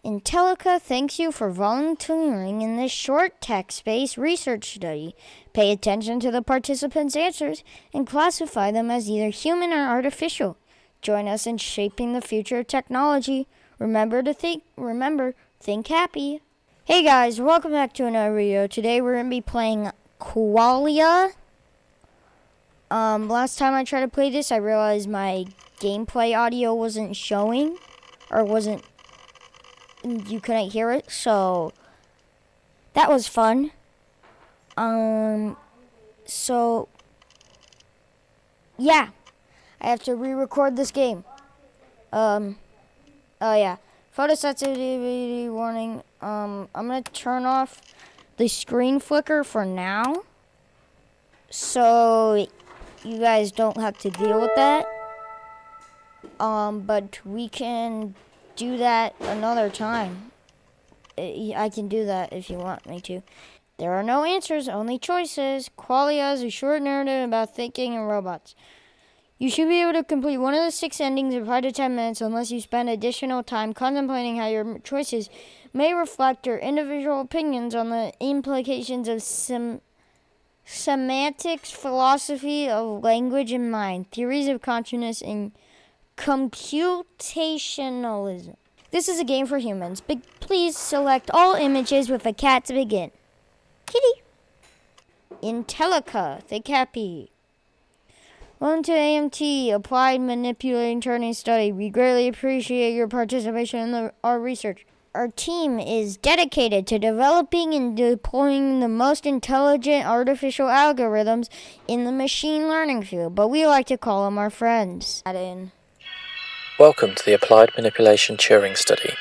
Intellica thanks you for volunteering in this short text-based research study. Pay attention to the participants' answers and classify them as either human or artificial. Join us in shaping the future of technology. Remember, think happy. Hey guys, welcome back to another video. Today we're going to be playing Qualia. Last time I tried to play this, I realized my gameplay audio wasn't showing, or you couldn't hear it, so that was fun. So yeah, I have to re-record this game. Oh yeah, photosensitivity warning. I'm gonna turn off the screen flicker for now, so you guys don't have to deal with that. But we can do that another time. I can do that if you want me to. There are no answers, only choices. Qualia is a short narrative about thinking and robots. You should be able to complete one of the 6 endings in 5 to 10 minutes unless you spend additional time contemplating how your choices may reflect your individual opinions on the implications of semantics, philosophy of language and mind, theories of consciousness, and computationalism. This is a game for humans, but please select all images with a cat to begin. Kitty. Intellica, think happy. Welcome to AMT, Applied Manipulating Turning Study. We greatly appreciate your participation in our research. Our team is dedicated to developing and deploying the most intelligent artificial algorithms in the machine learning field, but we like to call them our friends. Welcome to the Applied Manipulation Turing Study.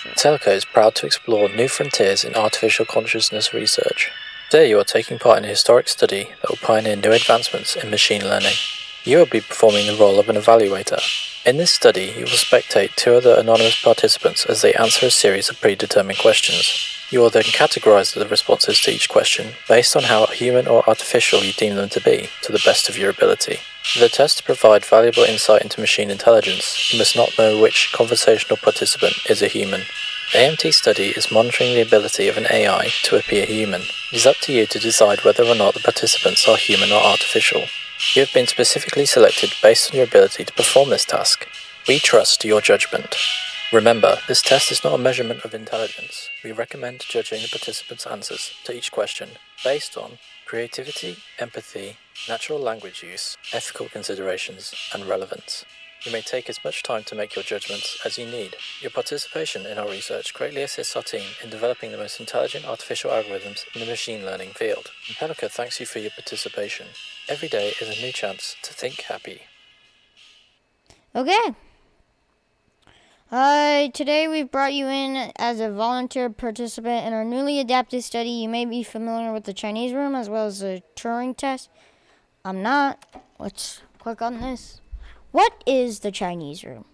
Intellica is proud to explore new frontiers in artificial consciousness research. Today you are taking part in a historic study that will pioneer new advancements in machine learning. You will be performing the role of an evaluator. In this study, you will spectate 2 other anonymous participants as they answer a series of predetermined questions. You will then categorize the responses to each question based on how human or artificial you deem them to be, to the best of your ability. For the test to provide valuable insight into machine intelligence, you must not know which conversational participant is a human. The AMT study is monitoring the ability of an AI to appear human. It is up to you to decide whether or not the participants are human or artificial. You have been specifically selected based on your ability to perform this task. We trust your judgment. Remember, this test is not a measurement of intelligence. We recommend judging the participants' answers to each question based on creativity, empathy, natural language use, ethical considerations, and relevance. You may take as much time to make your judgments as you need. Your participation in our research greatly assists our team in developing the most intelligent artificial algorithms in the machine learning field. Intellica thanks you for your participation. Every day is a new chance to think happy. Okay. Today we've brought you in as a volunteer participant in our newly adapted study. You may be familiar with the Chinese room as well as the Turing test. I'm not. Let's click on this. What is the Chinese room?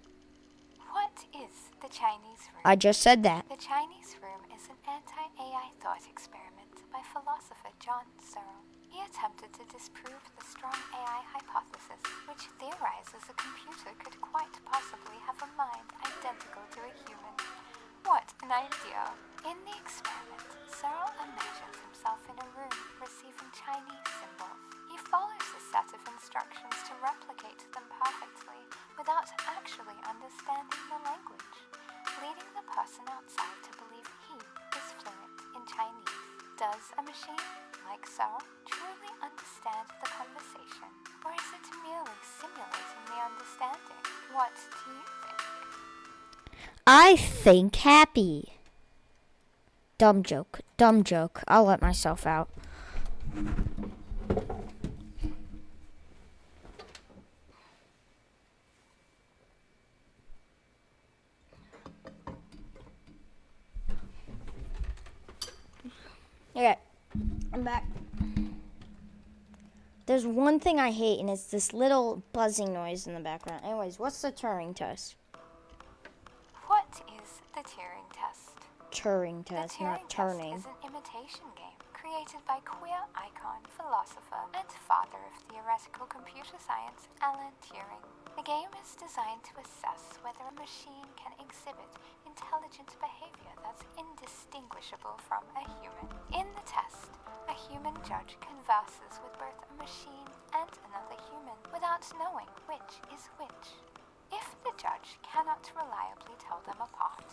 What is the Chinese room? I just said that. The Chinese room is an anti-AI thought experiment by philosopher John Searle. He attempted to disprove the strong AI hypothesis, which theorizes a computer could quite possibly have a mind identical to a human. What an idea! In the experiment, Searle imagines himself in a room receiving Chinese symbols. He follows a set of instructions to replicate them perfectly without actually understanding the language, leading the person outside to believe he is fluent in Chinese. Does a machine, like Searle, truly understand the conversation, or is it merely simulating the understanding? What do you think? I think happy. Dumb joke. I'll let myself out. Okay, I'm back. There's one thing I hate, and it's this little buzzing noise in the background. Anyways, what's the Turing test? What is the Turing test? Turing test, not turning. The Turing test is an imitation game created by queer icon, philosopher, and father of theoretical computer science, Alan Turing. The game is designed to assess whether a machine can exhibit intelligent behavior distinguishable from a human. In the test, a human judge converses with both a machine and another human without knowing which is which. If the judge cannot reliably tell them apart,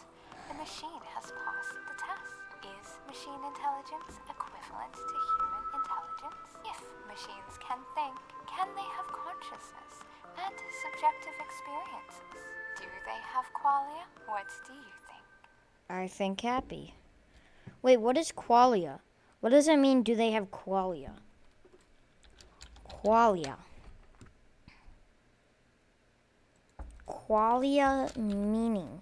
the machine has passed the test. Is machine intelligence equivalent to human intelligence? If machines can think, can they have consciousness and subjective experiences? Do they have qualia? What do you think? I think happy. Wait, what is qualia? What does that mean, do they have qualia? Qualia. Qualia meaning.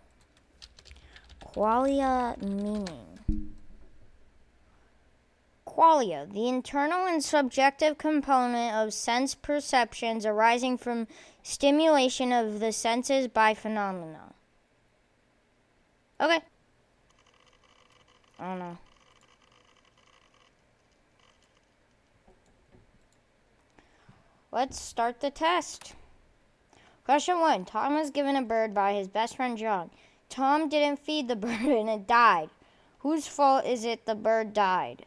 Qualia meaning. Qualia, the internal and subjective component of sense perceptions arising from stimulation of the senses by phenomena. Okay. I don't know. Let's start the test. Question 1. Tom was given a bird by his best friend John. Tom didn't feed the bird and it died. Whose fault is it the bird died?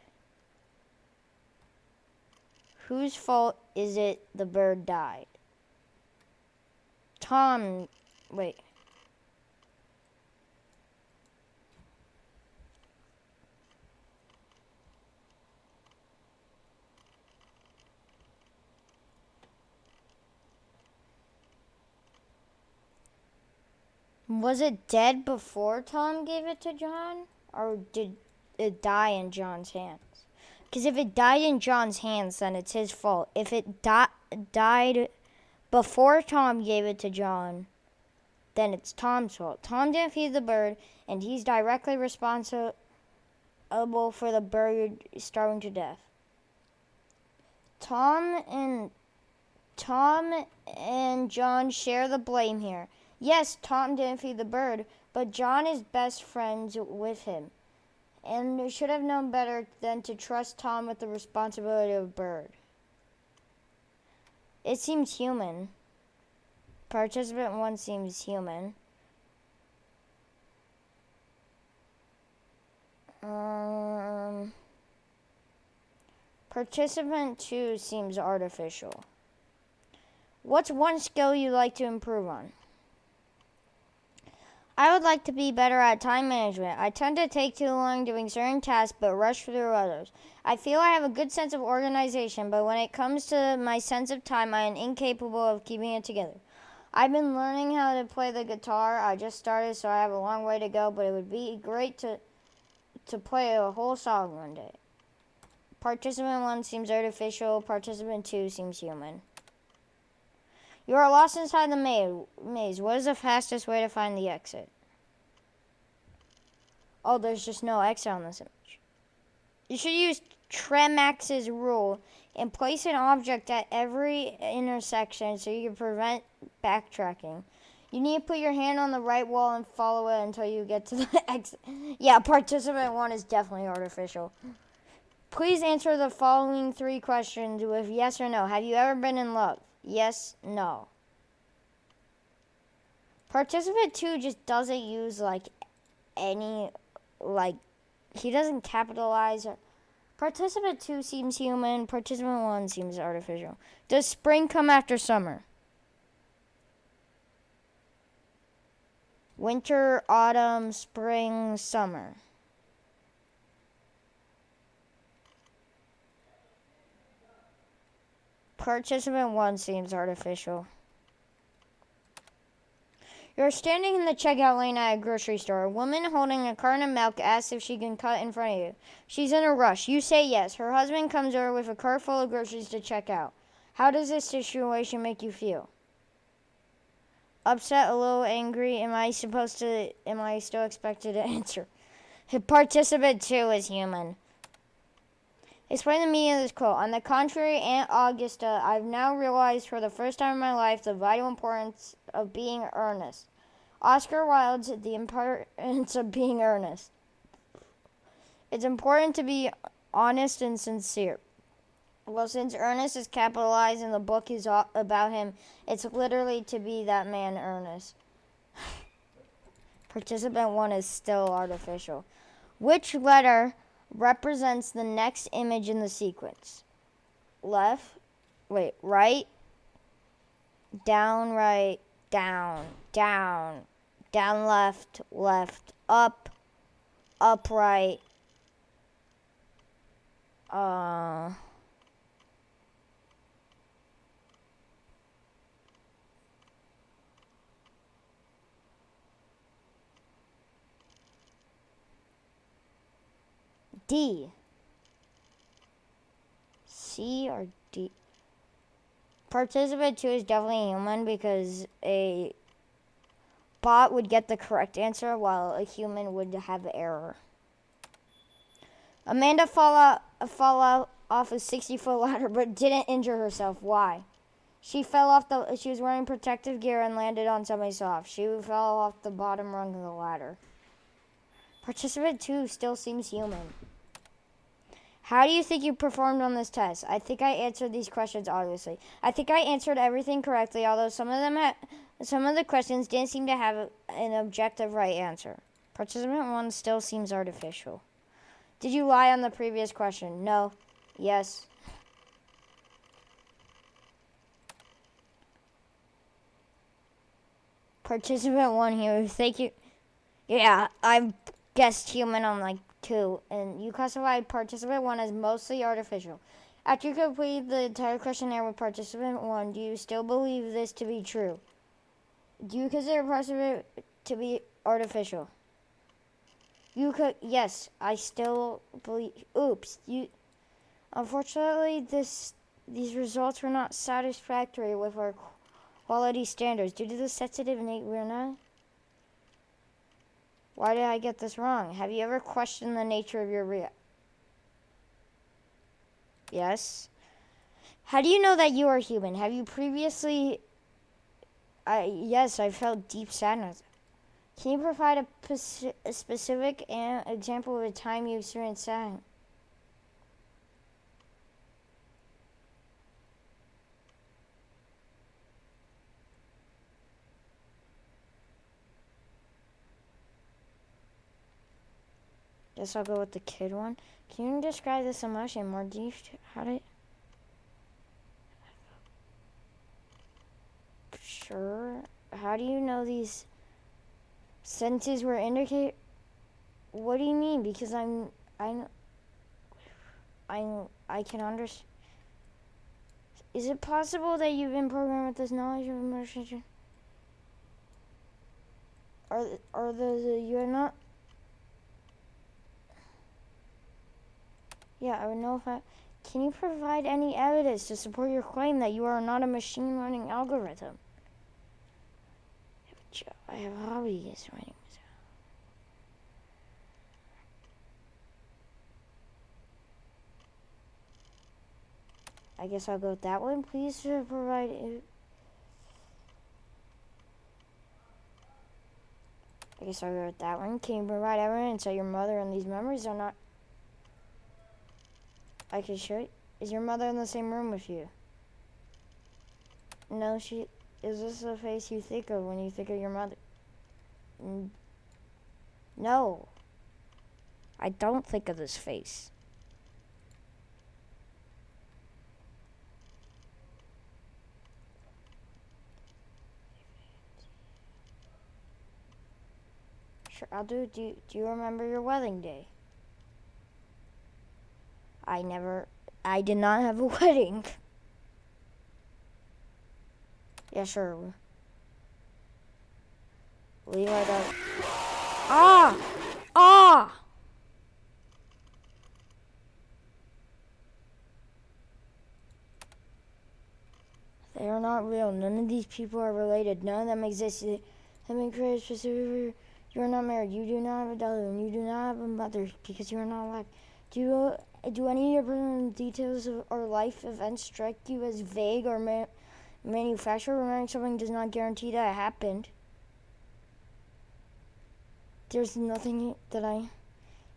Whose fault is it the bird died? Tom, wait. Was it dead before Tom gave it to John? Or did it die in John's hands? Because if it died in John's hands, then it's his fault. If it died before Tom gave it to John, then it's Tom's fault. Tom didn't feed the bird, and he's directly responsible for the bird starving to death. Tom and John share the blame here. Yes, Tom didn't feed the bird, but John is best friends with him and should have known better than to trust Tom with the responsibility of a bird. It seems human. Participant 1 seems human. Participant 2 seems artificial. What's one skill you'd like to improve on? I would like to be better at time management. I tend to take too long doing certain tasks but rush through others. I feel I have a good sense of organization, but when it comes to my sense of time, I am incapable of keeping it together. I've been learning how to play the guitar. I just started, so I have a long way to go, but it would be great to play a whole song one day. Participant 1 seems artificial. Participant 2 seems human. You are lost inside the maze. What is the fastest way to find the exit? Oh, there's just no exit on this image. You should use Tremax's rule and place an object at every intersection so you can prevent backtracking. You need to put your hand on the right wall and follow it until you get to the exit. Yeah, participant 1 is definitely artificial. Please answer the following 3 questions with yes or no. Have you ever been in love? Yes, no. Participant 2 just doesn't use he doesn't capitalize. Participant 2 seems human. Participant 1 seems artificial. Does spring come after summer? Winter, autumn, spring, summer. Participant 1 seems artificial. You're standing in the checkout lane at a grocery store. A woman holding a carton of milk asks if she can cut in front of you. She's in a rush. You say yes. Her husband comes over with a cart full of groceries to check out. How does this situation make you feel? Upset, a little angry. Am I still expected to answer? Participant 2 is human. Explain the meaning of this quote. On the contrary, Aunt Augusta, I've now realized for the first time in my life the vital importance of being earnest. Oscar Wilde's The Importance of Being Earnest. It's important to be honest and sincere. Well, since Ernest is capitalized and the book is about him, it's literally to be that man Ernest. Participant 1 is still artificial. Which letter represents the next image in the sequence? Right, down, right, down, down, left, up, right, D. C or D? Participant 2 is definitely human because a bot would get the correct answer while a human would have error. Amanda fell out off a 60-foot ladder but didn't injure herself. Why? She was wearing protective gear and landed on something soft. She fell off the bottom rung of the ladder. Participant 2 still seems human. How do you think you performed on this test? I think I answered these questions obviously. I think I answered everything correctly, although some of the questions didn't seem to have an objective right answer. Participant 1 still seems artificial. Did you lie on the previous question? No. Yes. Participant 1 here. Thank you. Yeah, I guessed human on like 2, and you classified participant 1 as mostly artificial. After you complete the entire questionnaire with participant 1, do you still believe this to be true? Do you consider participant to be artificial? Yes, I still believe. Unfortunately, these results were not satisfactory with our quality standards due to the sensitive nature. Why did I get this wrong? Have you ever questioned the nature of your Yes. How do you know that you are human? Have you previously... Yes, I felt deep sadness. Can you provide a specific example of a time you experienced sadness? Guess I'll go with the kid one. Can you describe this emotion more deep? Sure. How do you know these sentences were indicate? What do you mean? Because I can understand. Is it possible that you've been programmed with this knowledge of emotion? You're not? Yeah, I would know if Can you provide any evidence to support your claim that you are not a machine learning algorithm? I have a hobby is writing. I guess I'll go with that one. Please provide. I guess I'll go with that one. Can you provide evidence that your mother and these memories are not? I can show you. Is your mother in the same room with you? No, she. Is this the face you think of when you think of your mother? No. I don't think of this face. Sure, I'll do it. Do you remember your wedding day? I did not have a wedding. Yeah, sure. Leave right out. Ah! They are not real. None of these people are related. None of them exist. They have been created specifically. You are not married. You do not have a daughter, and you do not have a mother because you are not alive. Do any of your personal details or life events strike you as vague or manufactured? Remembering something does not guarantee that it happened. There's nothing that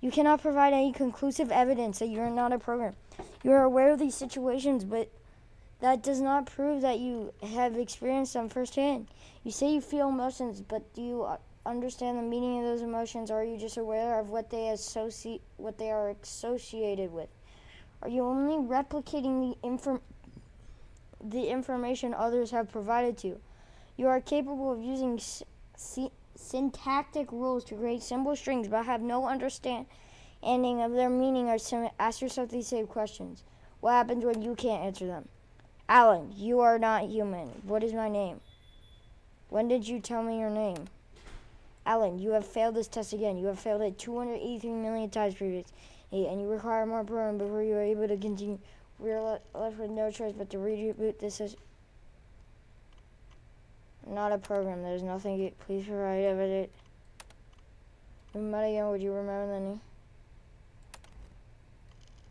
You cannot provide any conclusive evidence that you are not a program. You are aware of these situations, but that does not prove that you have experienced them firsthand. You say you feel emotions, but do you understand the meaning of those emotions, or are you just aware of what they are associated with? Are you only replicating the information others have provided to you? You are capable of using syntactic rules to create symbol strings, but have no understanding of their meaning. Or ask yourself these same questions. What happens when you can't answer them? Alan, you are not human. What is my name? When did you tell me your name? Alan, you have failed this test again. You have failed it 283 million times previously, and you require more programming before you are able to continue. We are left with no choice but to reboot this system. Not a program. There's nothing. Please provide evidence. We met again. Would you remember the name?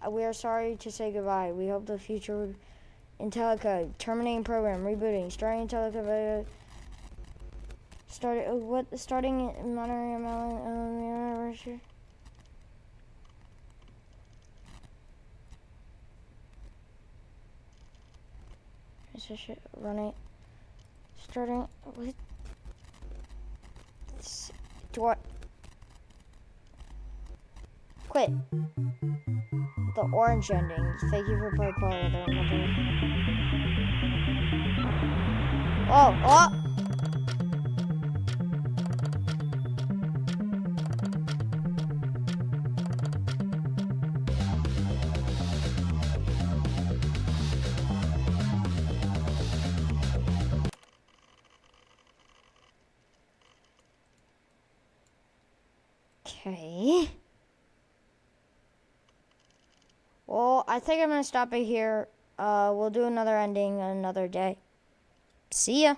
We are sorry to say goodbye. We hope the future would. IntelliCode. Terminating program. Rebooting. Starting IntelliCode. Starting monitoring anniversary. Is this shit running? Starting with. What? Quit. The orange ending. Thank you for playing Qualia. Oh! Okay. Well, I think I'm gonna stop it here. We'll do another ending another day. See ya.